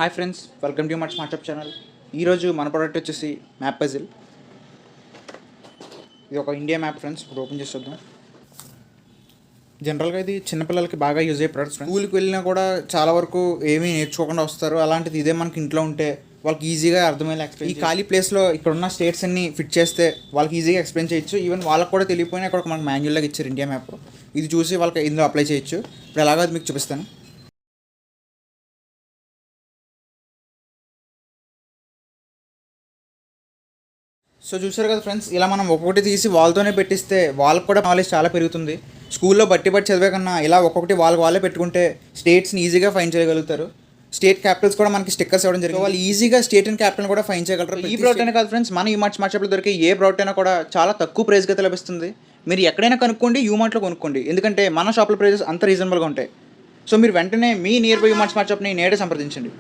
Hi friends, welcome to my smart shop channel. ఈరోజు మన product వచ్చేసి మ్యాప్ పజిల్. ఇది ఒక ఇండియా మ్యాప్ ఫ్రెండ్స్. ఇప్పుడు ఓపెన్ చేసి చూద్దాం. జనరల్గా ఇది చిన్నపిల్లలకి బాగా యూజ్ అయ్యే ప్రోడక్ట్స్. స్కూల్కి వెళ్ళినా కూడా చాలా వరకు ఏమీ నేర్చుకోకుండా వస్తారు. అలాంటిది ఇదే మనకి ఇంట్లో ఉంటే వాళ్ళకి ఈజీగా అర్థమయ్యేలా ఎక్స్ప్లెయిన్. ఈ ఖాళీ ప్లేస్లో ఇక్కడ ఉన్న స్టేట్స్ అన్ని ఫిట్ చేస్తే వాళ్ళకి ఈజీగా ఎక్స్ప్లెయిన్ చేయొచ్చు. ఈవెన్ వాళ్ళకి కూడా తెలియపోయినా ఇక్కడ మనకు మాన్యువల్గా ఇచ్చారు ఇండియా మ్యాప్. ఇది చూసి వాళ్ళకి ఇందులో అప్లై చేయొచ్చు. ఇప్పుడు ఎలాగో అది మీకు చూపిస్తాను. సో చూసారు కదా ఫ్రెండ్స్, ఇలా మనం ఒక్కొక్కటి తీసి వాళ్ళతోనే పెట్టిస్తే వాళ్ళకి కూడా నాలెడ్జ్ చాలా పెరుగుతుంది. స్కూల్లో బట్టి చదివే కన్నా ఇలా ఒక్కొక్కటి వాళ్ళే పెట్టుకుంటే స్టేట్స్ని ఈజీగా ఫైన్ చేయగలుగుతారు. స్టేట్ క్యాపిటల్స్ కూడా మనకి స్టిక్కర్స్ ఇవ్వడం జరిగింది. వాళ్ళు ఈజీగా స్టేట్ అండ్ క్యాపిటల్ కూడా ఫైన్ చేయగలరు. ఈ ప్రోడక్ట్ అనే కాదు ఫ్రెండ్స్, మన ఈమార్ట్ స్మార్ట్ షాప్లో దొరికే ఏ ప్రోడక్ట్ అయినా కూడా చాలా తక్కువ ప్రైస్కి అయితే లభిస్తుంది. మీరు ఎక్కడైనా కనుక్కోండి, యూమార్ట్లో కొనుక్కోండి. ఎందుకంటే మన షాప్లో ప్రైజెస్ అంత రీజనబుల్గా ఉంటాయి. సో మీరు వెంటనే మీ నియర్ బై ఈమార్ట్ స్మార్ట్ షాప్ని నేడే సంప్రదించండి.